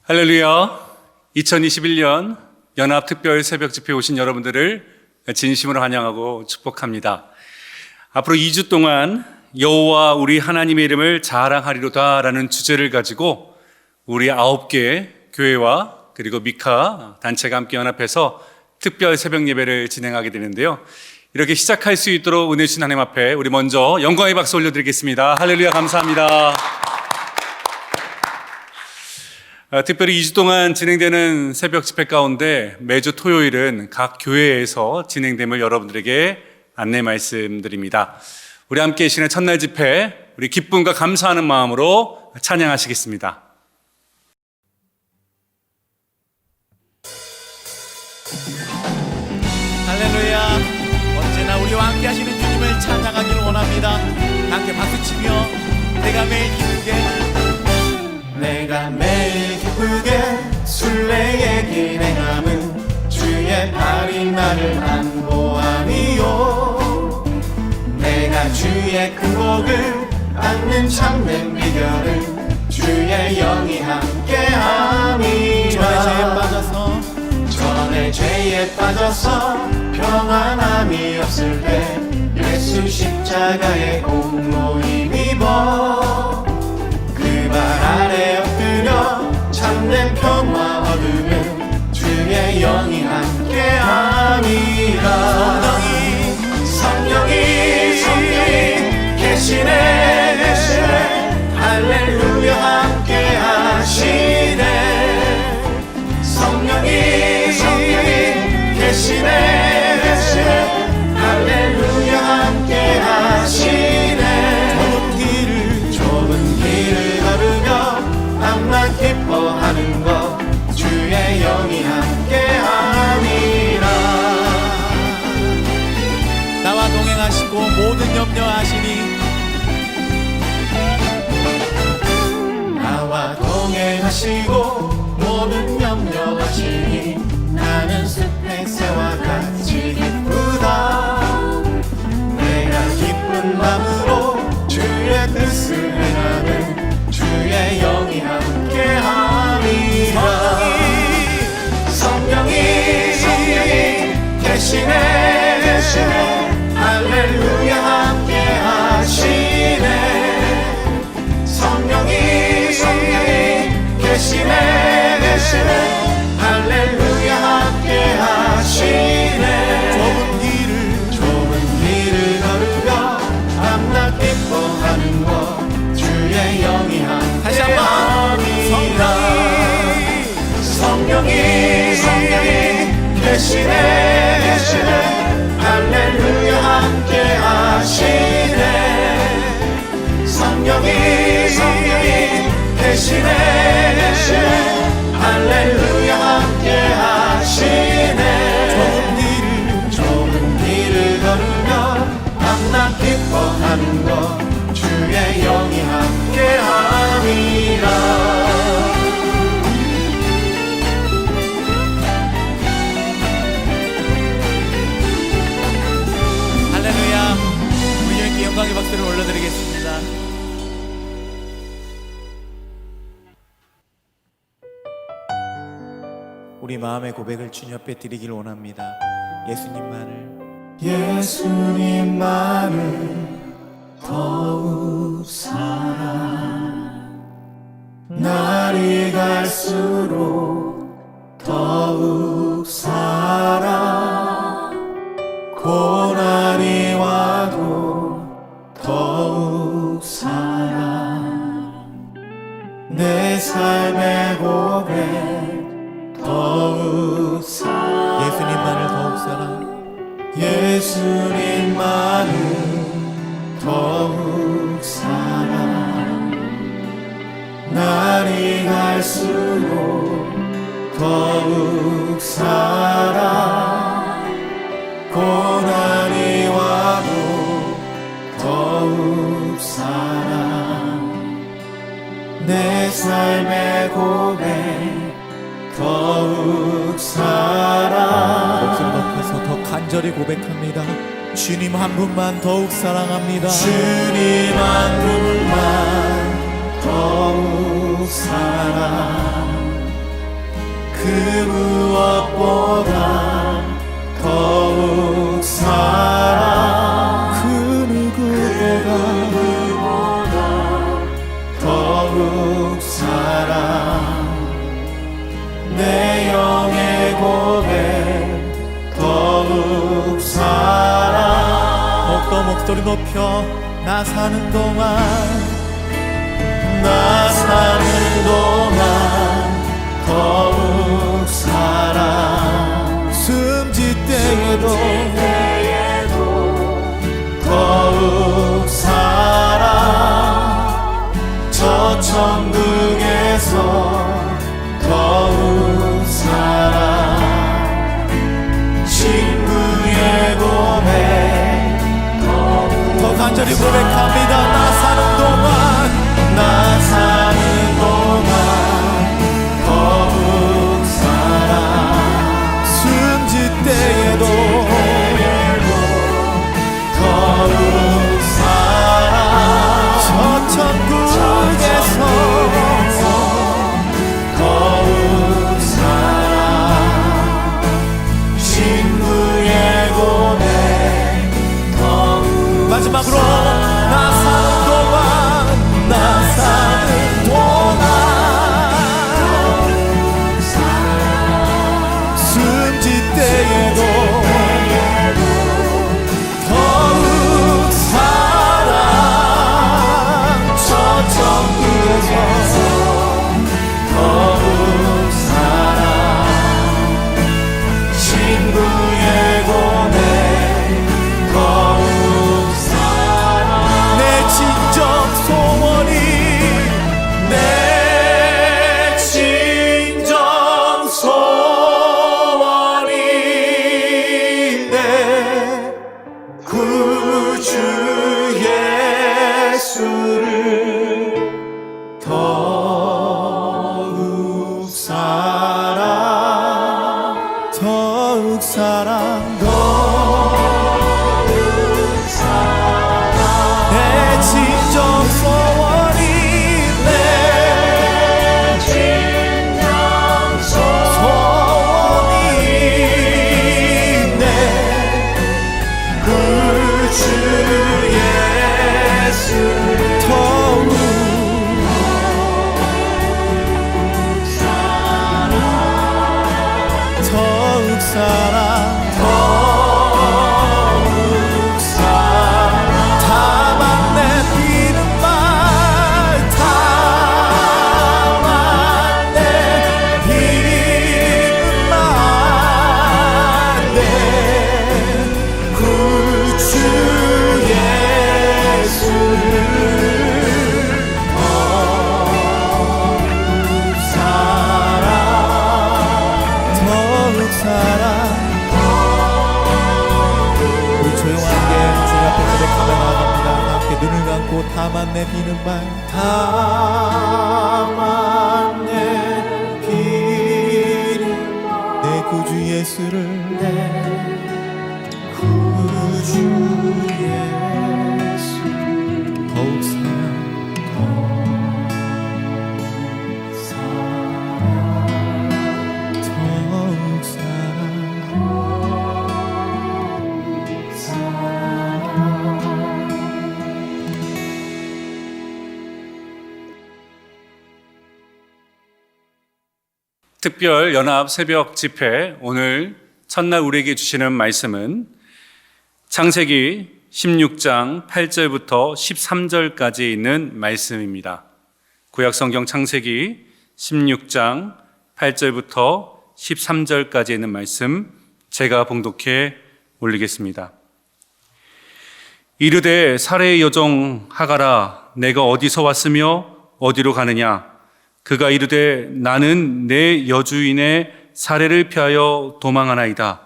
할렐루야. 2021년 연합특별 새벽 집회에 오신 여러분들을 진심으로 환영하고 축복합니다. 앞으로 2주 동안 여호와 우리 하나님의 이름을 자랑하리로다라는 주제를 가지고 우리 9개 교회와 그리고 미카 단체가 함께 연합해서 특별 새벽 예배를 진행하게 되는데요. 이렇게 시작할 수 있도록 은혜 주신 하나님 앞에 우리 먼저 영광의 박수 올려드리겠습니다. 할렐루야. 감사합니다. 특별히 2주 동안 진행되는 새벽 집회 가운데 매주 토요일은 각 교회에서 진행됨을 여러분들에게 안내 말씀드립니다. 우리 함께 계시는 첫날 집회, 우리 기쁨과 감사하는 마음으로 찬양하시겠습니다. 할렐루야. 언제나 우리와 함께 하시는 주님을 찬양하기를 원합니다. 함께 박수치며 내가 매일 기쁘게 순례의 길 행함은 주의 팔이 나를 안보하니요. 내가 주의 큰 복을 받는 참된 비결은 주의 영이 함께함이라. 전에 죄에 빠져서 평안함이 없을 때 예수 십자가의 공로 힘입어 그 발 아래 엎드려 참된 평화 얻으면 주의 영이 함께함이라. 성령이 계시네. 할렐루야 함께하시네. 성령이 계시네. 할렐루야 함께하시네. 좁은 길을 걸으며 밤낮 기뻐하는 것 주의 영이 함께함이라. 나와 동행하시고 모든 염려하시니 나와 동행하시고 모든 염려하시니 나는 숲의 새와 같이 기쁘다. 내가 기쁜 마음으로 주의 뜻을 행하는 주의 영이 함께함이라. 성령이 계시네. 할렐루야 함께하시네. 성령이 계시네. 할렐루야 함께하시네. 좁은 길을 걸으며 밤낮 기뻐하는 것 주의 영이 함께함이라. 성령이 계시네. 할렐루야 함께하시네. 성령이 계시네. 할렐루야 함께하시네. 좁은 길을 걸으며 밤낮 기뻐하는 것 주의 영이 함께함이라. 할렐루야. 우리 주님께 영광의 박수를 올려드리겠습니다. 우리 마음의 고백을 주님 앞에 드리길 원합니다. 예수님만을 더욱 사랑. 날이 갈수록 더욱 사랑. 고난이 와도 더욱 사랑. 내 삶 삶의 고백 더욱 사랑 예수님만을 더욱 사랑 예수님만을 더욱 사랑 날이 갈수록 더욱 사랑 고난이 와도 더욱 사랑 내 삶의 고백 더욱 사랑 목소리 높여서 더 간절히 고백합니다. 주님 한 분만 더욱 사랑합니다. 주님 한 분만 더욱 사랑 그 무엇보다 더욱 사랑 그 누구보다 더욱 사랑 내 영의 고백 더욱 사랑 더욱더 목소리 높여 나 사는 동안 더욱 사랑 숨질 때에도 더욱 사랑 저 천국에서 더욱 사랑 친구의 고백 더 간절히 고백합니다. 나 사는 동안 더욱 사랑 숨질 때에도 더욱 사랑 저 천국에서 더욱 사랑 친구의 고백 더욱 마지막으로 나 사는 동안 숨질 때에도 더욱 사랑 저 천국에서 더욱 사랑 친구의 고백 더욱 사랑 내 진정 소원이 내 진정 소원이 내 구주 예수를 더욱 사랑 더욱 사랑 더욱 사랑 내 진정 소원이 내 진정 소원이 내 구주 예수 더욱 사랑 더욱 사랑 다만 내비는 말 다만 내비는 말 내 구주 예수를 더욱 사랑 더욱 사랑 우리 조용하게 주님 앞에 고백하며 나아갑니다. 함께 눈을 감고 다만 내비는 말 다만 내비는 내 구주 예수를 내 구주 예수 더욱 사랑 더욱 사랑 특별 연합 새벽 집회 오늘 첫날 우리에게 주시는 말씀은 창세기 16장 8절부터 13절까지 있는 말씀입니다. 구약 성경 창세기 16장 8절부터 13절까지 있는 말씀 제가 봉독해 올리겠습니다. 이르되 사레의 여종 하가라, 내가 어디서 왔으며 어디로 가느냐? 그가 이르되 나는 내 여주인의 사례를 피하여 도망하나이다.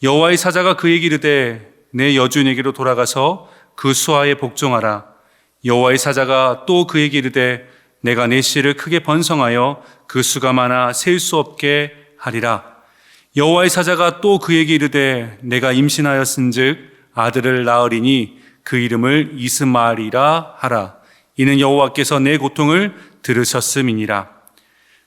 여호와의 사자가 그에게 이르되 내 여주인에게로 돌아가서 그 수하에 복종하라. 여호와의 사자가 또 그에게 이르되 내가 내 씨를 크게 번성하여 그 수가 많아 셀 수 없게 하리라. 여호와의 사자가 또 그에게 이르되 내가 임신하였은즉 아들을 낳으리니 그 이름을 이스마엘이라 하라. 이는 여호와께서 내 고통을 들으셨음이니라.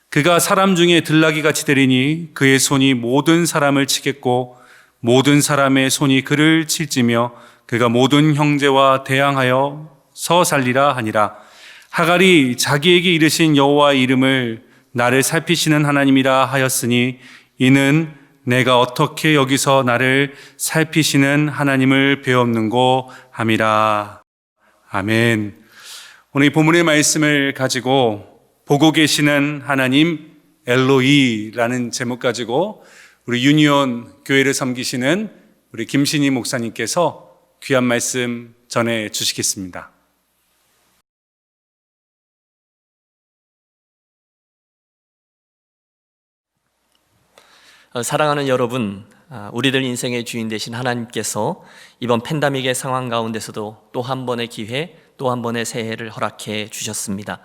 그가 사람 중에 들나귀같이 되리니 그의 손이 모든 사람을 치겠고 모든 사람의 손이 그를 칠지며 그가 모든 형제와 대항하여서 살리라 하니라. 하갈이 자기에게 이르신 여호와의 이름을 나를 살피시는 하나님이라 하였으니 이는 내가 어떻게 여기서 나를 살피시는 하나님을 배웠는고 함이라. 아멘. 오늘 이 본문의 말씀을 가지고 보고 계시는 하나님 엘로이라는 제목 가지고 우리 유니온 교회를 섬기시는 우리 김신희 목사님께서 귀한 말씀 전해 주시겠습니다. 사랑하는 여러분, 우리들 인생의 주인 되신 하나님께서 이번 팬데믹의 상황 가운데서도 또 한 번의 기회, 또 한 번의 새해를 허락해 주셨습니다.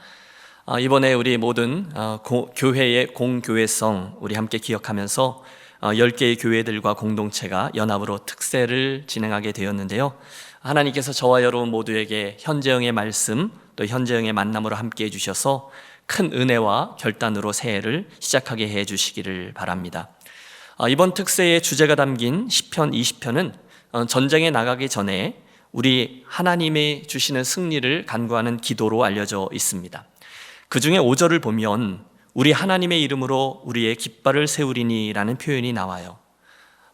이번에 우리 모든 교회의 공교회성 우리 함께 기억하면서 10개의 교회들과 공동체가 연합으로 특세를 진행하게 되었는데요. 하나님께서 저와 여러분 모두에게 현재형의 말씀 또 현재형의 만남으로 함께 해주셔서 큰 은혜와 결단으로 새해를 시작하게 해주시기를 바랍니다. 이번 특세의 주제가 담긴 시편 20편은 전쟁에 나가기 전에 우리 하나님이 주시는 승리를 간구하는 기도로 알려져 있습니다. 그 중에 5절을 보면 우리 하나님의 이름으로 우리의 깃발을 세우리니 라는 표현이 나와요.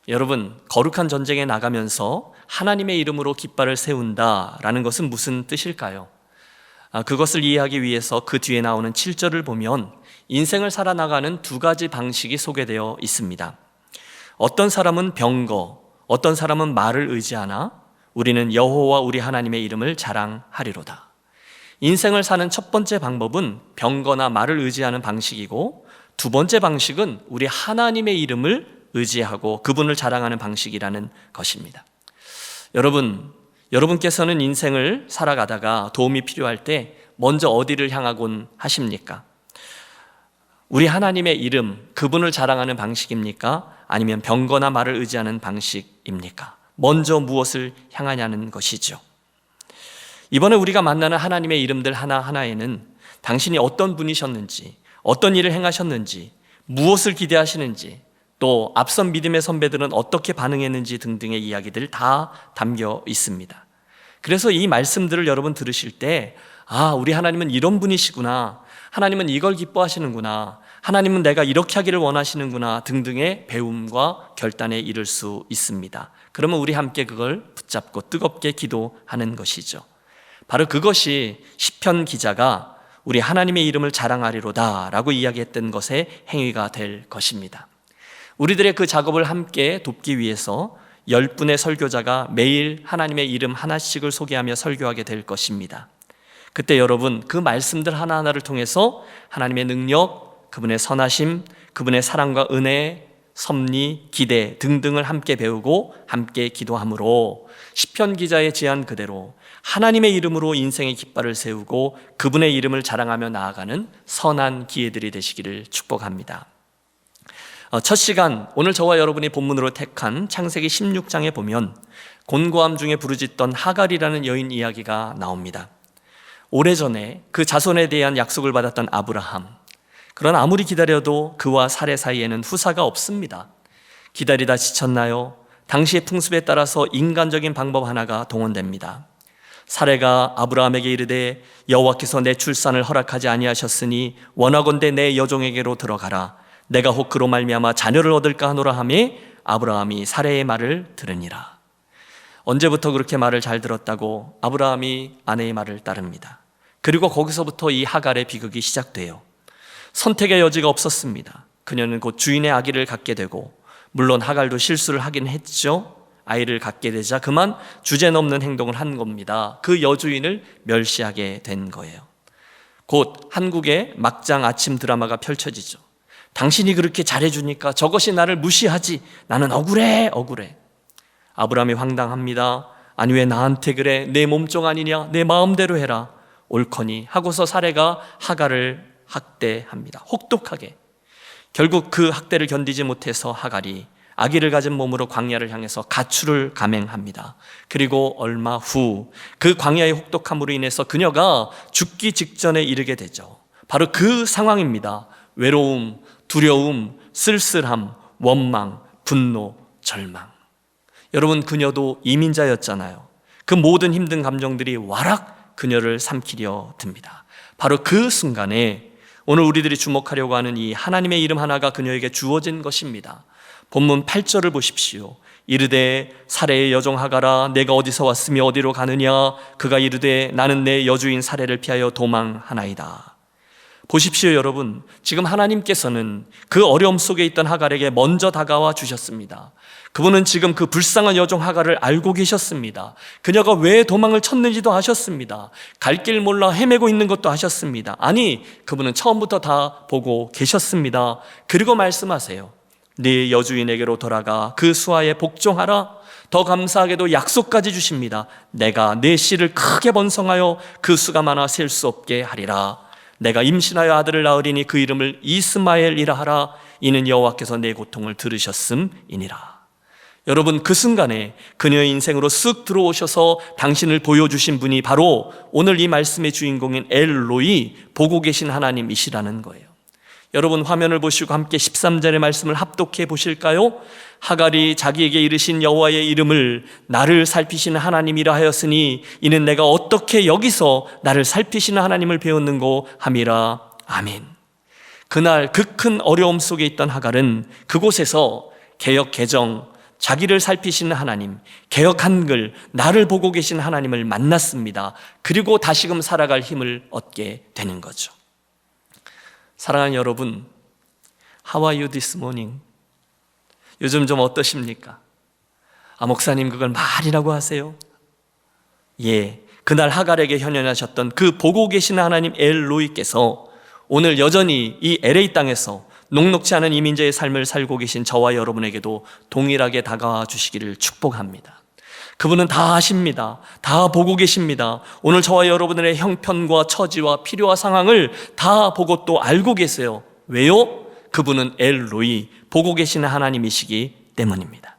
여러분, 거룩한 전쟁에 나가면서 하나님의 이름으로 깃발을 세운다라는 것은 무슨 뜻일까요? 그것을 이해하기 위해서 그 뒤에 나오는 7절을 보면 인생을 살아나가는 두 가지 방식이 소개되어 있습니다. 어떤 사람은 병거, 어떤 사람은 말을 의지하나 우리는 여호와 우리 하나님의 이름을 자랑하리로다. 인생을 사는 첫 번째 방법은 병거나 말을 의지하는 방식이고 두 번째 방식은 우리 하나님의 이름을 의지하고 그분을 자랑하는 방식이라는 것입니다. 여러분께서는 인생을 살아가다가 도움이 필요할 때 먼저 어디를 향하곤 하십니까? 우리 하나님의 이름, 그분을 자랑하는 방식입니까? 아니면 병거나 말을 의지하는 방식입니까? 먼저 무엇을 향하냐는 것이죠. 이번에 우리가 만나는 하나님의 이름들 하나하나에는 당신이 어떤 분이셨는지, 어떤 일을 행하셨는지, 무엇을 기대하시는지, 또 앞선 믿음의 선배들은 어떻게 반응했는지 등등의 이야기들 다 담겨 있습니다. 그래서 이 말씀들을 여러분 들으실 때 우리 하나님은 이런 분이시구나, 하나님은 이걸 기뻐하시는구나, 하나님은 내가 이렇게 하기를 원하시는구나 등등의 배움과 결단에 이를 수 있습니다. 그러면 우리 함께 그걸 붙잡고 뜨겁게 기도하는 것이죠. 바로 그것이 시편 기자가 우리 하나님의 이름을 자랑하리로다 라고 이야기했던 것의 행위가 될 것입니다. 우리들의 그 작업을 함께 돕기 위해서 10분의 설교자가 매일 하나님의 이름 하나씩을 소개하며 설교하게 될 것입니다. 그때 여러분 그 말씀들 하나하나를 통해서 하나님의 능력, 그분의 선하심, 그분의 사랑과 은혜, 섭리, 기대 등등을 함께 배우고 함께 기도함으로 시편 기자의 제안 그대로 하나님의 이름으로 인생의 깃발을 세우고 그분의 이름을 자랑하며 나아가는 선한 기회들이 되시기를 축복합니다. 첫 시간, 오늘 저와 여러분이 본문으로 택한 창세기 16장에 보면 곤고함 중에 부르짖던 하갈이라는 여인 이야기가 나옵니다. 오래전에 그 자손에 대한 약속을 받았던 아브라함, 그러나 아무리 기다려도 그와 사레 사이에는 후사가 없습니다. 기다리다 지쳤나요? 당시의 풍습에 따라서 인간적인 방법 하나가 동원됩니다. 사레가 아브라함에게 이르되 여호와께서 내 출산을 허락하지 아니하셨으니 원하건대 내 여종에게로 들어가라. 내가 혹 그로 말미암아 자녀를 얻을까 하노라 하매 아브라함이 사레의 말을 들으니라. 언제부터 그렇게 말을 잘 들었다고 아브라함이 아내의 말을 따릅니다. 그리고 거기서부터 이 하갈의 비극이 시작돼요. 선택의 여지가 없었습니다. 그녀는 곧 주인의 아기를 갖게 되고, 물론 하갈도 실수를 하긴 했죠. 아이를 갖게 되자 그만 주제넘는 행동을 한 겁니다. 그 여주인을 멸시하게 된 거예요. 곧 한국의 막장 아침 드라마가 펼쳐지죠. 당신이 그렇게 잘해주니까 저것이 나를 무시하지. 나는 억울해. 아브라함이 황당합니다. 아니 왜 나한테 그래? 내 몸종 아니냐? 내 마음대로 해라. 옳거니 하고서 사례가 하갈을 학대합니다. 혹독하게. 결국 그 학대를 견디지 못해서 하갈이 아기를 가진 몸으로 광야를 향해서 가출을 감행합니다. 그리고 얼마 후 그 광야의 혹독함으로 인해서 그녀가 죽기 직전에 이르게 되죠. 바로 그 상황입니다. 외로움, 두려움, 쓸쓸함, 원망, 분노, 절망. 여러분, 그녀도 이민자였잖아요. 그 모든 힘든 감정들이 와락 그녀를 삼키려 듭니다. 바로 그 순간에 오늘 우리들이 주목하려고 하는 이 하나님의 이름 하나가 그녀에게 주어진 것입니다. 본문 8절을 보십시오. 이르되 사레의 여종 하갈아 내가 어디서 왔으며 어디로 가느냐? 그가 이르되 나는 내 여주인 사레를 피하여 도망하나이다. 보십시오 여러분, 지금 하나님께서는 그 어려움 속에 있던 하갈에게 먼저 다가와 주셨습니다. 그분은 지금 그 불쌍한 여종 하갈을 알고 계셨습니다. 그녀가 왜 도망을 쳤는지도 아셨습니다. 갈 길 몰라 헤매고 있는 것도 아셨습니다. 아니, 그분은 처음부터 다 보고 계셨습니다. 그리고 말씀하세요. 네 여주인에게로 돌아가 그 수하에 복종하라. 더 감사하게도 약속까지 주십니다. 내가 내 씨를 크게 번성하여 그 수가 많아 셀 수 없게 하리라. 내가 임신하여 아들을 낳으리니 그 이름을 이스마엘이라 하라. 이는 여호와께서 내 고통을 들으셨음이니라. 여러분, 그 순간에 그녀의 인생으로 쓱 들어오셔서 당신을 보여주신 분이 바로 오늘 이 말씀의 주인공인 엘로이, 보고 계신 하나님이시라는 거예요. 여러분, 화면을 보시고 함께 13절의 말씀을 합독해 보실까요? 하갈이 자기에게 이르신 여호와의 이름을 나를 살피시는 하나님이라 하였으니 이는 내가 어떻게 여기서 나를 살피시는 하나님을 배웠는고 함이라. 아멘. 그날 그 큰 어려움 속에 있던 하갈은 그곳에서 개역 개정, 자기를 살피시는 하나님, 개역 한글, 나를 보고 계신 하나님을 만났습니다. 그리고 다시금 살아갈 힘을 얻게 되는 거죠. 사랑하는 여러분, How are you this morning? 요즘 좀 어떠십니까? 목사님 그걸 말이라고 하세요? 예, 그날 하갈에게 현현하셨던 그 보고 계시는 하나님 엘로이께서 오늘 여전히 이 LA 땅에서 녹록지 않은 이민자의 삶을 살고 계신 저와 여러분에게도 동일하게 다가와 주시기를 축복합니다. 그분은 다 아십니다. 다 보고 계십니다. 오늘 저와 여러분들의 형편과 처지와 필요와 상황을 다 보고 또 알고 계세요. 왜요? 그분은 엘로이, 보고 계시는 하나님이시기 때문입니다.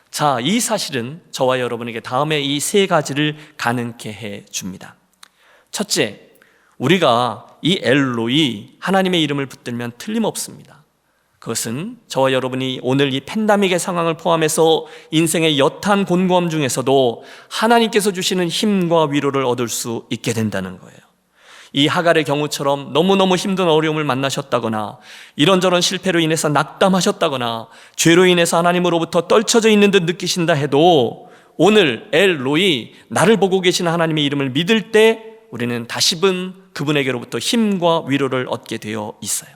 자, 이 사실은 저와 여러분에게 다음에 이 세 가지를 가능케 해 줍니다. 첫째, 우리가 이 엘로이, 하나님의 이름을 붙들면 틀림없습니다. 그것은 저와 여러분이 오늘 이 팬데믹의 상황을 포함해서 인생의 여탄 곤고함 중에서도 하나님께서 주시는 힘과 위로를 얻을 수 있게 된다는 거예요. 이 하갈의 경우처럼 너무너무 힘든 어려움을 만나셨다거나 이런저런 실패로 인해서 낙담하셨다거나 죄로 인해서 하나님으로부터 떨쳐져 있는 듯 느끼신다 해도 오늘 엘로이, 나를 보고 계시는 하나님의 이름을 믿을 때 우리는 다시금 그분에게로부터 힘과 위로를 얻게 되어 있어요.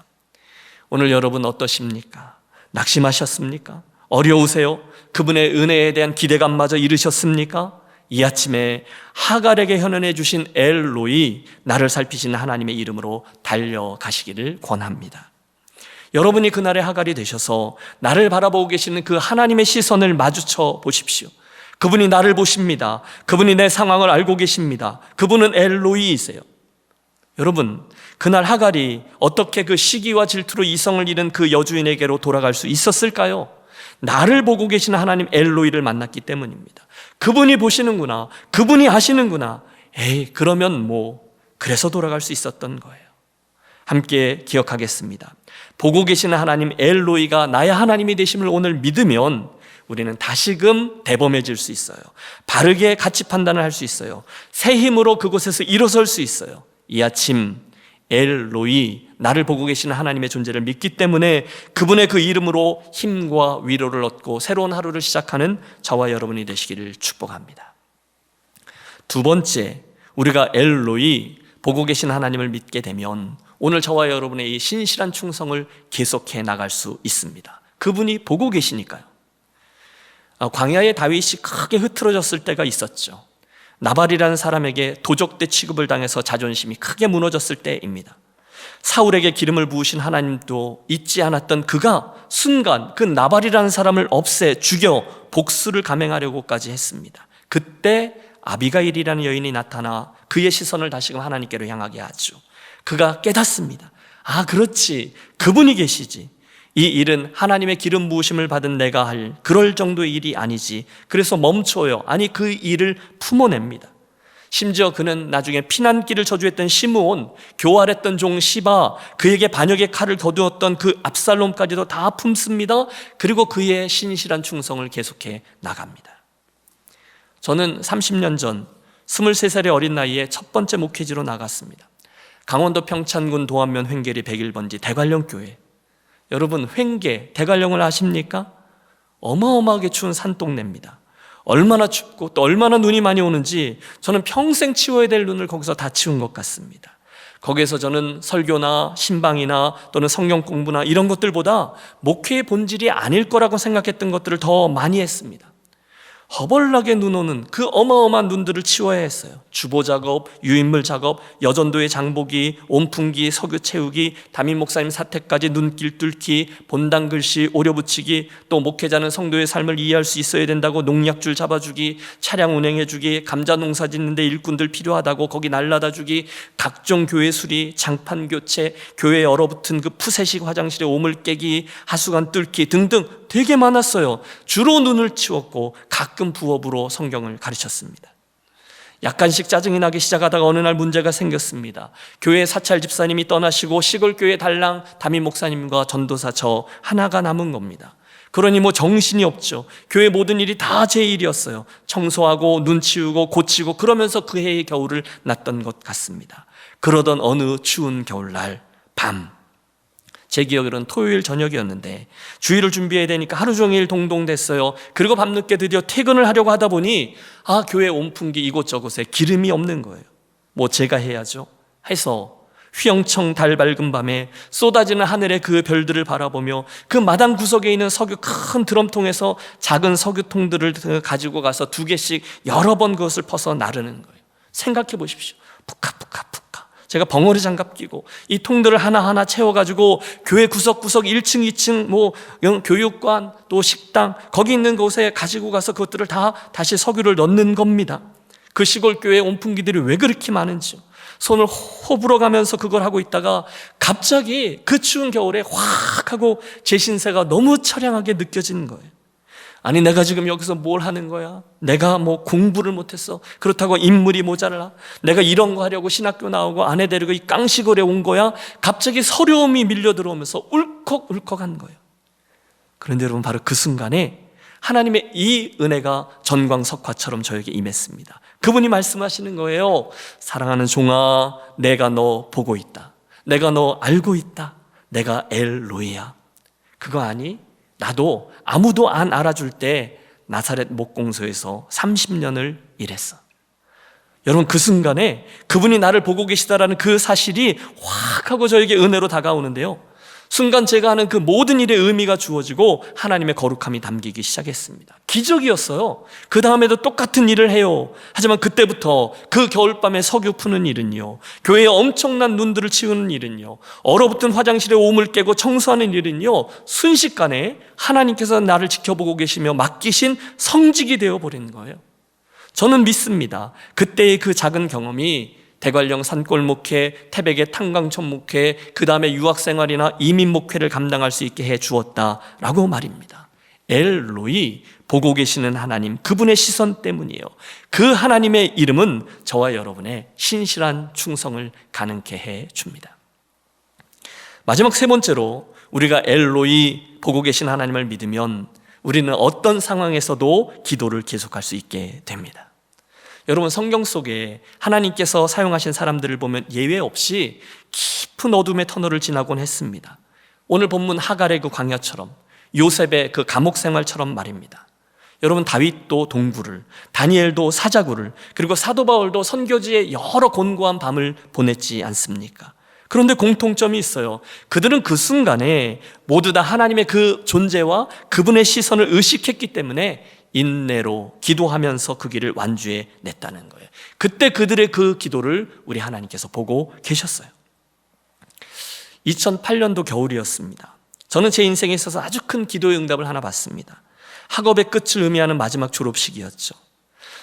오늘 여러분 어떠십니까? 낙심하셨습니까? 어려우세요? 그분의 은혜에 대한 기대감마저 잃으셨습니까? 이 아침에 하갈에게 현현해 주신 엘로이, 나를 살피시는 하나님의 이름으로 달려가시기를 권합니다. 여러분이 그날의 하갈이 되셔서 나를 바라보고 계시는 그 하나님의 시선을 마주쳐 보십시오. 그분이 나를 보십니다. 그분이 내 상황을 알고 계십니다. 그분은 엘로이이세요. 여러분, 그날 하갈이 어떻게 그 시기와 질투로 이성을 잃은 그 여주인에게로 돌아갈 수 있었을까요? 나를 보고 계시는 하나님 엘로이를 만났기 때문입니다. 그분이 보시는구나, 그분이 아시는구나. 그러면 그래서 돌아갈 수 있었던 거예요. 함께 기억하겠습니다. 보고 계시는 하나님 엘로이가 나의 하나님이 되심을 오늘 믿으면 우리는 다시금 대범해질 수 있어요. 바르게 가치 판단을 할 수 있어요. 새 힘으로 그곳에서 일어설 수 있어요. 이 아침 엘로이, 나를 보고 계시는 하나님의 존재를 믿기 때문에 그분의 그 이름으로 힘과 위로를 얻고 새로운 하루를 시작하는 저와 여러분이 되시기를 축복합니다. 두 번째, 우리가 엘로이, 보고 계신 하나님을 믿게 되면 오늘 저와 여러분의 이 신실한 충성을 계속해 나갈 수 있습니다. 그분이 보고 계시니까요. 광야의 다윗이 크게 흐트러졌을 때가 있었죠. 나발이라는 사람에게 도적대 취급을 당해서 자존심이 크게 무너졌을 때입니다. 사울에게 기름을 부으신 하나님도 잊지 않았던 그가 순간 그 나발이라는 사람을 없애 죽여 복수를 감행하려고까지 했습니다. 그때 아비가일이라는 여인이 나타나 그의 시선을 다시금 하나님께로 향하게 하죠. 그가 깨닫습니다. 아, 그렇지, 그분이 계시지. 이 일은 하나님의 기름 부으심을 받은 내가 할 그럴 정도의 일이 아니지. 그래서 멈춰요. 아니, 그 일을 품어냅니다. 심지어 그는 나중에 피난길을 저주했던 시므온, 교활했던 종 시바, 그에게 반역의 칼을 거두었던 그 압살롬까지도 다 품습니다. 그리고 그의 신실한 충성을 계속해 나갑니다. 저는 30년 전 23살의 어린 나이에 첫 번째 목회지로 나갔습니다. 강원도 평창군 도안면 횡계리 101번지 대관령교회. 여러분, 횡계, 대관령을 아십니까? 어마어마하게 추운 산동네입니다. 얼마나 춥고 또 얼마나 눈이 많이 오는지 저는 평생 치워야 될 눈을 거기서 다 치운 것 같습니다. 거기에서 저는 설교나 신방이나 또는 성경 공부나 이런 것들보다 목회의 본질이 아닐 거라고 생각했던 것들을 더 많이 했습니다. 허벌나게 눈 오는 그 어마어마한 눈들을 치워야 했어요. 주보 작업, 유인물 작업, 여전도의 장보기, 온풍기, 석유 채우기, 담임 목사님 사택까지 눈길 뚫기, 본당 글씨 오려붙이기, 또 목회자는 성도의 삶을 이해할 수 있어야 된다고 농약줄 잡아주기, 차량 운행해주기, 감자 농사 짓는데 일꾼들 필요하다고 거기 날라다 주기, 각종 교회 수리, 장판 교체, 교회에 얼어붙은 그 푸세식 화장실에 오물 깨기, 하수관 뚫기 등등 되게 많았어요. 주로 눈을 치웠고 가끔 부업으로 성경을 가르쳤습니다. 약간씩 짜증이 나기 시작하다가 어느 날 문제가 생겼습니다. 교회 사찰 집사님이 떠나시고 시골교회 달랑 담임 목사님과 전도사 저 하나가 남은 겁니다. 그러니 뭐 정신이 없죠. 교회 모든 일이 다 제 일이었어요. 청소하고 눈 치우고 고치고 그러면서 그 해의 겨울을 났던 것 같습니다. 그러던 어느 추운 겨울날 밤, 제 기억으로는 토요일 저녁이었는데 주일을 준비해야 되니까 하루 종일 동동댔어요. 그리고 밤늦게 드디어 퇴근을 하려고 하다 보니 교회 온풍기 이곳저곳에 기름이 없는 거예요. 뭐 제가 해야죠 해서 휘영청 달 밝은 밤에 쏟아지는 하늘의 그 별들을 바라보며 그 마당 구석에 있는 석유 큰 드럼통에서 작은 석유통들을 가지고 가서 2개씩 여러 번 그것을 퍼서 나르는 거예요. 생각해 보십시오. 푸카푸카 제가 벙어리 장갑 끼고 이 통들을 하나하나 채워가지고 교회 구석구석 1층, 2층 뭐 교육관 또 식당 거기 있는 곳에 가지고 가서 그것들을 다 다시 석유를 넣는 겁니다. 그 시골 교회 온풍기들이 왜 그렇게 많은지요. 손을 호불어 가면서 그걸 하고 있다가 갑자기 그 추운 겨울에 확 하고 제 신세가 너무 처량하게 느껴지는 거예요. 아니, 내가 지금 여기서 뭘 하는 거야? 내가 뭐 공부를 못했어? 그렇다고 인물이 모자라? 내가 이런 거 하려고 신학교 나오고 아내 데리고 이 깡시골에 온 거야? 갑자기 서러움이 밀려 들어오면서 울컥울컥한 거예요. 그런데 여러분, 바로 그 순간에 하나님의 이 은혜가 전광석화처럼 저에게 임했습니다. 그분이 말씀하시는 거예요. 사랑하는 종아, 내가 너 보고 있다. 내가 너 알고 있다. 내가 엘로이야. 그거 아니? 나도 아무도 안 알아줄 때 나사렛 목공소에서 30년을 일했어. 여러분, 그 순간에 그분이 나를 보고 계시다라는 그 사실이 확 하고 저에게 은혜로 다가오는데요. 순간 제가 하는 그 모든 일에 의미가 주어지고 하나님의 거룩함이 담기기 시작했습니다. 기적이었어요. 그 다음에도 똑같은 일을 해요. 하지만 그때부터 그 겨울밤에 석유 푸는 일은요, 교회에 엄청난 눈들을 치우는 일은요, 얼어붙은 화장실에 오물 깨고 청소하는 일은요, 순식간에 하나님께서 나를 지켜보고 계시며 맡기신 성직이 되어버린 거예요. 저는 믿습니다. 그때의 그 작은 경험이 대관령 산골 목회, 태백의 탄광촌 목회, 그 다음에 유학생활이나 이민 목회를 감당할 수 있게 해 주었다라고 말입니다. 엘로이, 보고 계시는 하나님, 그분의 시선 때문이에요. 그 하나님의 이름은 저와 여러분의 신실한 충성을 가능케 해 줍니다. 마지막 3번째로, 우리가 엘로이, 보고 계신 하나님을 믿으면 우리는 어떤 상황에서도 기도를 계속할 수 있게 됩니다. 여러분, 성경 속에 하나님께서 사용하신 사람들을 보면 예외 없이 깊은 어둠의 터널을 지나곤 했습니다. 오늘 본문 하갈의 그 광야처럼, 요셉의 그 감옥 생활처럼 말입니다. 여러분, 다윗도 동굴을, 다니엘도 사자굴을, 그리고 사도 바울도 선교지에 여러 곤고한 밤을 보냈지 않습니까? 그런데 공통점이 있어요. 그들은 그 순간에 모두 다 하나님의 그 존재와 그분의 시선을 의식했기 때문에 인내로 기도하면서 그 길을 완주해 냈다는 거예요. 그때 그들의 그 기도를 우리 하나님께서 보고 계셨어요. 2008년도 겨울이었습니다. 저는 제 인생에 있어서 아주 큰 기도의 응답을 하나 받습니다. 학업의 끝을 의미하는 마지막 졸업식이었죠.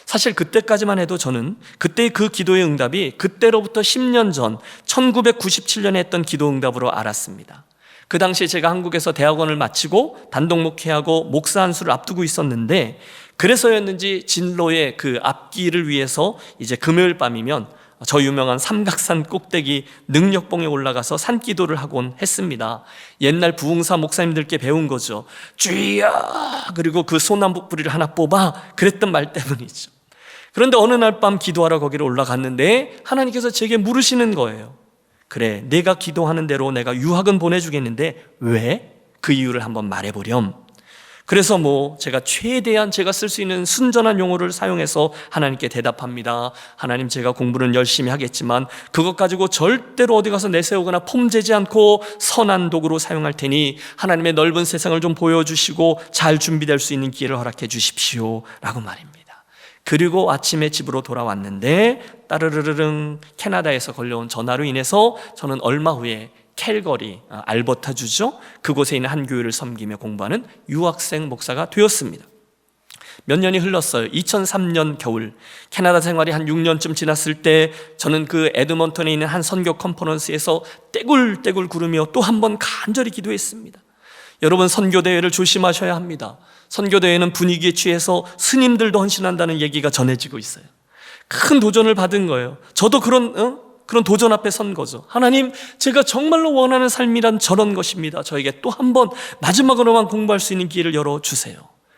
사실 그때까지만 해도 저는 그때의 그 기도의 응답이 그때로부터 10년 전 1997년에 했던 기도 응답으로 알았습니다. 그 당시에 제가 한국에서 대학원을 마치고 단독 목회하고 목사 안수를 앞두고 있었는데, 그래서였는지 진로의 그 앞길을 위해서 이제 금요일 밤이면 저 유명한 삼각산 꼭대기 능력봉에 올라가서 산기도를 하곤 했습니다. 옛날 부흥사 목사님들께 배운 거죠. 주여, 그리고 그 소나무 뿌리를 하나 뽑아, 그랬던 말 때문이죠. 그런데 어느 날 밤 기도하러 거기를 올라갔는데 하나님께서 제게 물으시는 거예요. 그래, 내가 기도하는 대로 내가 유학은 보내주겠는데 왜? 그 이유를 한번 말해보렴. 그래서 제가 최대한 제가 쓸 수 있는 순전한 용어를 사용해서 하나님께 대답합니다. 하나님, 제가 공부는 열심히 하겠지만 그것 가지고 절대로 어디 가서 내세우거나 폼재지 않고 선한 도구로 사용할 테니 하나님의 넓은 세상을 좀 보여주시고 잘 준비될 수 있는 기회를 허락해 주십시오 라고 말입니다. 그리고 아침에 집으로 돌아왔는데 따르르르릉 캐나다에서 걸려온 전화로 인해서 저는 얼마 후에 캘거리, 알버타주죠, 그곳에 있는 한 교회를 섬기며 공부하는 유학생 목사가 되었습니다. 몇 년이 흘렀어요. 2003년 겨울, 캐나다 생활이 한 6년쯤 지났을 때 저는 그 에드먼턴에 있는 한 선교 컨퍼런스에서 떼굴떼굴 구르며 또 한 번 간절히 기도했습니다. 여러분, 선교대회를 조심하셔야 합니다. 선교대회는 분위기에 취해서 스님들도 헌신한다는 얘기가 전해지고 있어요. 큰 도전을 받은 거예요. 저도 그런 도전 앞에 선 거죠. 하나님, 제가 정말로 원하는 삶이란 저런 것입니다. 저에게 또 한 번 마지막으로만 공부할 수 있는 기회를 열어주세요.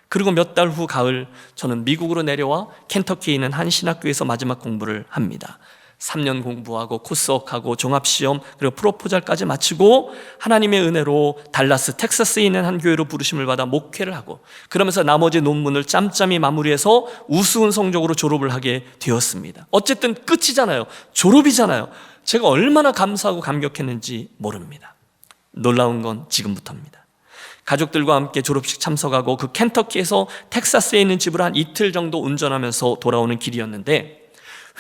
그리고 몇 달 후 가을, 저는 미국으로 내려와 켄터키에 있는 한 신학교에서 마지막 공부를 합니다. 3년 공부하고 코스웍하고 종합시험 그리고 프로포잘까지 마치고 하나님의 은혜로 달라스 텍사스에 있는 한 교회로 부르심을 받아 목회를 하고, 그러면서 나머지 논문을 짬짬이 마무리해서 우스운 성적으로 졸업을 하게 되었습니다. 어쨌든 끝이잖아요. 졸업이잖아요. 제가 얼마나 감사하고 감격했는지 모릅니다. 놀라운 건 지금부터입니다. 가족들과 함께 졸업식 참석하고 그 켄터키에서 텍사스에 있는 집으로 한 이틀 정도 운전하면서 돌아오는 길이었는데,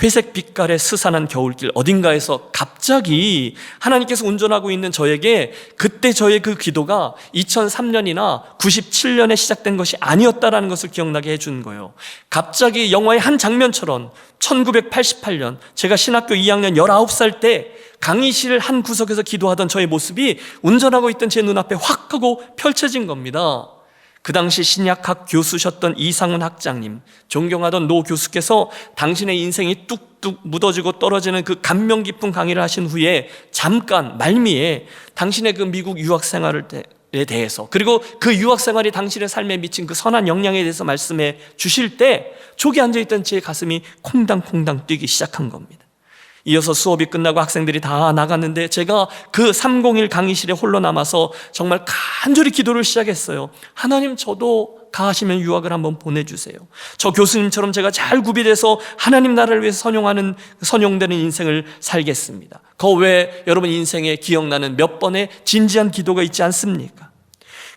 회색 빛깔의 스산한 겨울길 어딘가에서 갑자기 하나님께서 운전하고 있는 저에게 그때 저의 그 기도가 2003년이나 97년에 시작된 것이 아니었다라는 것을 기억나게 해준 거예요. 갑자기 영화의 한 장면처럼 1988년 제가 신학교 2학년 19살 때 강의실 한 구석에서 기도하던 저의 모습이 운전하고 있던 제 눈앞에 확 하고 펼쳐진 겁니다. 그 당시 신약학 교수셨던 이상훈 학장님, 존경하던 노 교수께서 당신의 인생이 뚝뚝 묻어지고 떨어지는 그 감명 깊은 강의를 하신 후에 잠깐 말미에 당신의 그 미국 유학 생활에 대해서, 그리고 그 유학 생활이 당신의 삶에 미친 그 선한 영향에 대해서 말씀해 주실 때 저기 앉아있던 제 가슴이 콩당콩당 뛰기 시작한 겁니다. 이어서 수업이 끝나고 학생들이 다 나갔는데 제가 그 301 강의실에 홀로 남아서 정말 간절히 기도를 시작했어요. 하나님, 저도 가하시면 유학을 한번 보내주세요. 저 교수님처럼 제가 잘 구비돼서 하나님 나라를 위해서 선용되는 인생을 살겠습니다. 그 외에 여러분 인생에 기억나는 몇 번의 진지한 기도가 있지 않습니까?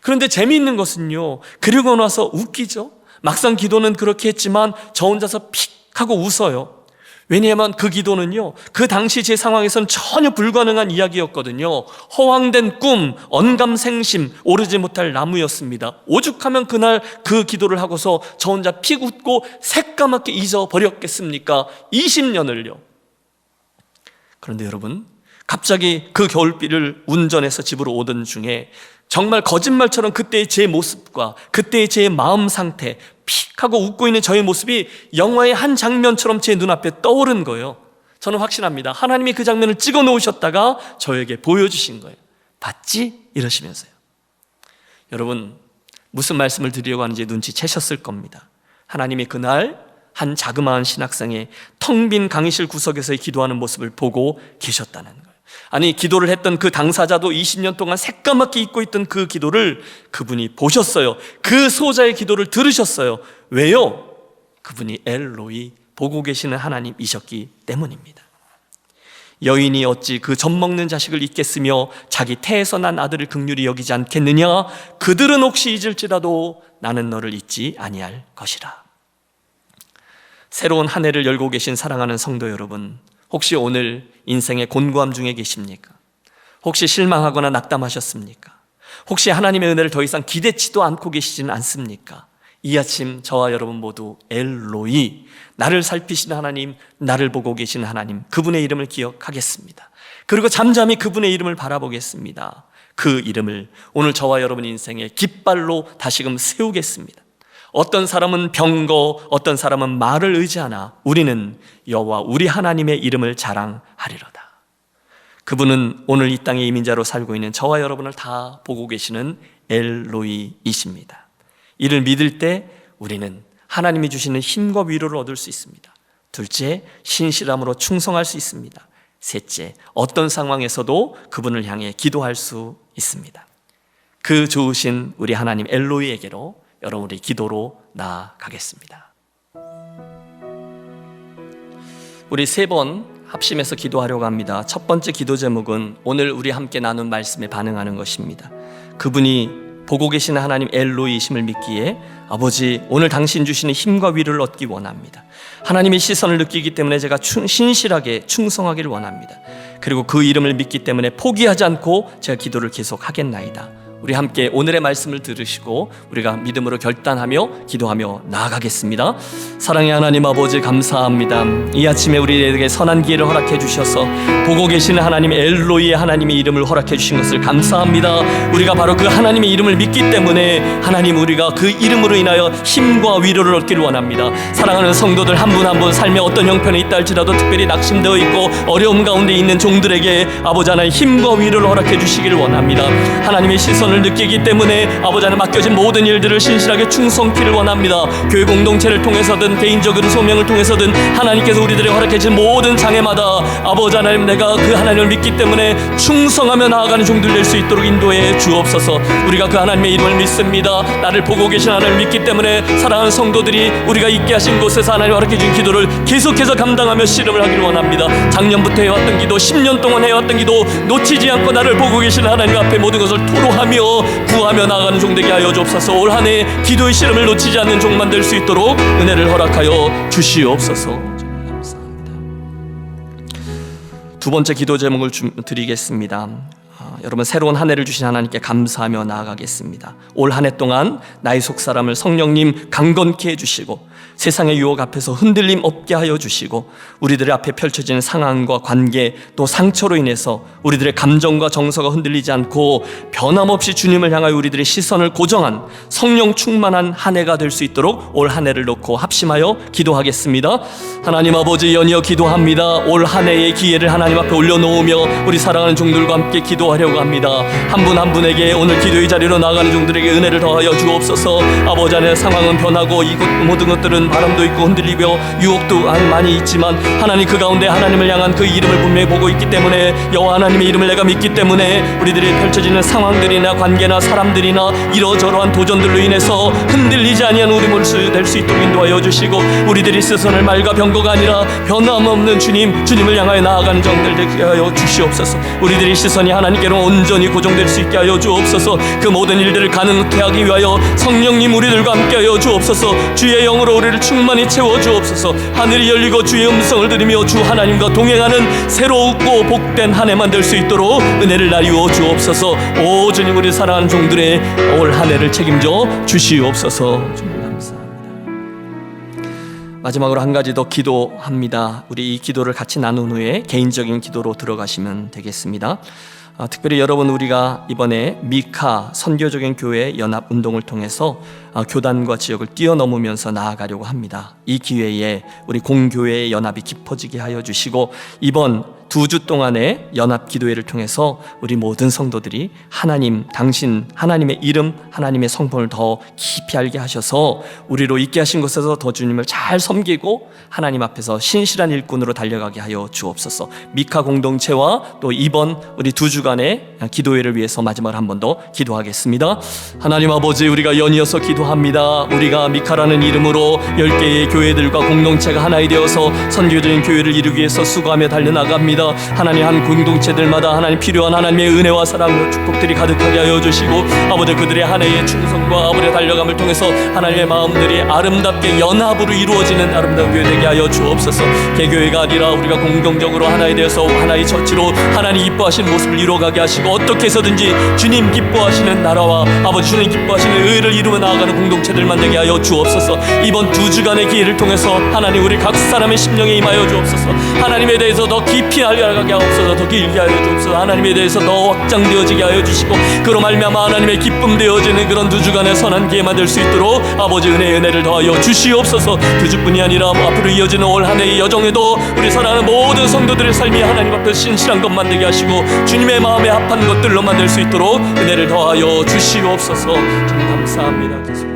그런데 재미있는 것은요, 그리고 나서 웃기죠. 막상 기도는 그렇게 했지만 저 혼자서 픽 하고 웃어요. 왜냐하면 그 기도는요, 그 당시 제 상황에서는 전혀 불가능한 이야기였거든요. 허황된 꿈, 언감생심, 오르지 못할 나무였습니다. 오죽하면 그날 그 기도를 하고서 저 혼자 픽 웃고 새까맣게 잊어버렸겠습니까? 20년을요. 그런데 여러분, 갑자기 그 겨울비를 운전해서 집으로 오던 중에 정말 거짓말처럼 그때의 제 모습과 그때의 제 마음 상태, 픽 하고 웃고 있는 저의 모습이 영화의 한 장면처럼 제 눈앞에 떠오른 거예요. 저는 확신합니다. 하나님이 그 장면을 찍어 놓으셨다가 저에게 보여주신 거예요. 봤지? 이러시면서요. 여러분, 무슨 말씀을 드리려고 하는지 눈치채셨을 겁니다. 하나님이 그날 한 자그마한 신학생의 텅 빈 강의실 구석에서의 기도하는 모습을 보고 계셨다는 거예요. 아니, 기도를 했던 그 당사자도 20년 동안 새까맣게 잊고 있던 그 기도를 그분이 보셨어요. 그 소자의 기도를 들으셨어요. 왜요? 그분이 엘로이, 보고 계시는 하나님이셨기 때문입니다. 여인이 어찌 그 젖먹는 자식을 잊겠으며 자기 태에서 난 아들을 긍휼히 여기지 않겠느냐? 그들은 혹시 잊을지라도 나는 너를 잊지 아니할 것이라. 새로운 한 해를 열고 계신 사랑하는 성도 여러분, 혹시 오늘 인생의 곤고함 중에 계십니까? 혹시 실망하거나 낙담하셨습니까? 혹시 하나님의 은혜를 더 이상 기대치도 않고 계시지는 않습니까? 이 아침 저와 여러분 모두 엘로이, 나를 살피시는 하나님, 나를 보고 계시는 하나님, 그분의 이름을 기억하겠습니다. 그리고 잠잠히 그분의 이름을 바라보겠습니다. 그 이름을 오늘 저와 여러분 인생의 깃발로 다시금 세우겠습니다. 어떤 사람은 병거, 어떤 사람은 말을 의지하나 우리는 여호와 우리 하나님의 이름을 자랑하리로다. 그분은 오늘 이 땅의 이민자로 살고 있는 저와 여러분을 다 보고 계시는 엘로이이십니다. 이를 믿을 때 우리는 하나님이 주시는 힘과 위로를 얻을 수 있습니다. 둘째, 신실함으로 충성할 수 있습니다. 셋째, 어떤 상황에서도 그분을 향해 기도할 수 있습니다. 그 좋으신 우리 하나님 엘로이에게로 여러분 우리 기도로 나아가겠습니다. 우리 세 번 합심해서 기도하려고 합니다. 첫 번째 기도 제목은 오늘 우리 함께 나눈 말씀에 반응하는 것입니다. 그분이 보고 계시는 하나님 엘로이심을 믿기에 아버지, 오늘 당신 주시는 힘과 위로를 얻기 원합니다. 하나님의 시선을 느끼기 때문에 제가 신실하게 충성하기를 원합니다. 그리고 그 이름을 믿기 때문에 포기하지 않고 제가 기도를 계속 하겠나이다. 우리 함께 오늘의 말씀을 들으시고 우리가 믿음으로 결단하며 기도하며 나아가겠습니다. 사랑의 하나님 아버지, 감사합니다. 이 아침에 우리에게 선한 기회를 허락해 주셔서 보고 계시는 하나님 엘로이의 하나님의 이름을 허락해 주신 것을 감사합니다. 우리가 바로 그 하나님의 이름을 믿기 때문에 하나님, 우리가 그 이름으로 인하여 힘과 위로를 얻기를 원합니다. 사랑하는 성도들 한 분 한 분 삶의 어떤 형편에 있다 할지라도 특별히 낙심되어 있고 어려움 가운데 있는 종들에게 아버지 하나님 힘과 위로를 허락해 주시기를 원합니다. 하나님의 시선을 느끼기 때문에 아버지 하나님 맡겨진 모든 일들을 신실하게 충성키를 원합니다. 교회 공동체를 통해서든 개인적인 소명을 통해서든 하나님께서 우리들에게 허락해 주신 모든 장애마다 아버지 하나님, 내가 그 하나님을 믿기 때문에 충성하며 나아가는 종들 될 수 있도록 인도해 주옵소서. 우리가 그 하나님의 이름을 믿습니다. 나를 보고 계신 하나님을 믿기 때문에 사랑하는 성도들이 우리가 있게 하신 곳에서 하나님 허락해 주신 기도를 계속해서 감당하며 씨름을 하기를 원합니다. 작년부터 해왔던 기도, 10년 동안 해왔던 기도 놓치지 않고 나를 보고 계시는 하나님 앞에 모든 것을 토로하며 구하며 나아가는 종 되게 하여 주옵소서. 올 한 해 기도의 씨름을 놓치지 않는 종만 될 수 있도록 은혜를 허락하여 주시옵소서. 감사합니다. 두 번째 기도 제목을 드리겠습니다. 여러분, 새로운 한 해를 주신 하나님께 감사하며 나아가겠습니다. 올 한 해 동안 나의 속사람을 성령님 강건케 해주시고 세상의 유혹 앞에서 흔들림 없게 하여 주시고 우리들의 앞에 펼쳐지는 상황과 관계 또 상처로 인해서 우리들의 감정과 정서가 흔들리지 않고 변함없이 주님을 향하여 우리들의 시선을 고정한 성령 충만한 한 해가 될 수 있도록 올 한 해를 놓고 합심하여 기도하겠습니다. 하나님 아버지, 연이어 기도합니다. 올 한 해의 기회를 하나님 앞에 올려놓으며 우리 사랑하는 종들과 함께 기도하려고 합니다. 한 분 한 분에게 오늘 기도의 자리로 나가는 종들에게 은혜를 더하여 주옵소서. 아버지 안에 상황은 변하고 이곳 모든 것들은 바람도 있고 흔들리며 유혹도 많이 있지만 하나님, 그 가운데 하나님을 향한 그 이름을 분명히 보고 있기 때문에 여호와 하나님의 이름을 내가 믿기 때문에 우리들이 펼쳐지는 상황들이나 관계나 사람들이나 이러저러한 도전들로 인해서 흔들리지 아니한 우리 모습 될 수 있도록 인도하여 주시고 우리들이 스스로를 말과 병거가 아니라 변함없는 주님을 향하여 나아가는 정들 되게 하여 주시옵소서. 우리들의 시선이 하나님께로 온전히 고정될 수 있게 하여 주옵소서. 그 모든 일들을 가능케 하기 위하여 성령님 우리들과 함께 하여 주옵소서. 주의 영으로 우리를 충만히 채워 주옵소서. 하늘이 열리고 주의 음성을 들으며 주 하나님과 동행하는 새롭고 복된 한 해만 될 수 있도록 은혜를 나리워 주옵소서. 오 주님, 우리 사랑하는 종들의 올 한 해를 책임져 주시옵소서. 주님 감사합니다. 마지막으로 한 가지 더 기도합니다. 우리 이 기도를 같이 나눈 후에 개인적인 기도로 들어가시면 되겠습니다. 특별히 여러분, 우리가 이번에 미카 선교적인 교회 연합 운동을 통해서 교단과 지역을 뛰어넘으면서 나아가려고 합니다. 이 기회에 우리 공교회의 연합이 깊어지게 하여 주시고 이번 2주 동안의 연합 기도회를 통해서 우리 모든 성도들이 하나님, 당신 하나님의 이름, 하나님의 성품을 더 깊이 알게 하셔서 우리로 있게 하신 곳에서 더 주님을 잘 섬기고 하나님 앞에서 신실한 일꾼으로 달려가게 하여 주옵소서. 미카 공동체와 또 이번 우리 2주간 주간의 기도회를 위해서 마지막으로 한 번 더 기도하겠습니다. 하나님 아버지, 우리가 연이어서 기도합니다. 우리가 미카라는 이름으로 10개의 교회들과 공동체가 하나이 되어서 선교적인 교회를 이루기 위해서 수고하며 달려나갑니다. 하나님, 한 공동체들마다 하나님 필요한 하나님의 은혜와 사랑과 축복들이 가득하게 하여 주시고, 아버지 그들의 한 해의 충성과 아버지의 달려감을 통해서 하나님의 마음들이 아름답게 연합으로 이루어지는 아름다운 교회 되게 하여 주옵소서. 개교회가 아니라 우리가 공동적으로 하나에 대해서 하나의 처치로 하나님 기뻐하시는 모습을 이루어가게 하시고, 어떻게 해서든지 주님 기뻐하시는 나라와 아버지 주님 기뻐하시는 의를 이루며 나아가는 공동체들만 되게 하여 주옵소서. 이번 2주간의 기회를 통해서 하나님 우리 각 사람의 심령에 임하여 주옵소서. 하나님에 대해서 더 깊이 알아가게 하옵소서. 더 길게 하여 주옵소서. 하나님에 대해서 더 확장되어지게 하여 주시고, 그로 말미암아 하나님의 기쁨 되어지는 그런 2주간의 선한 기회 만들 수 있도록 아버지 은혜를 더하여 주시옵소서. 2주뿐이 아니라 앞으로 이어지는 올 한 해의 여정에도 우리 사랑하는 모든 성도들의 삶이 하나님 앞에 신실한 것 만들게 하시고, 주님의 마음에 합한 것들로 만들 수 있도록 은혜를 더하여 주시옵소서. 주님 감사합니다. 계속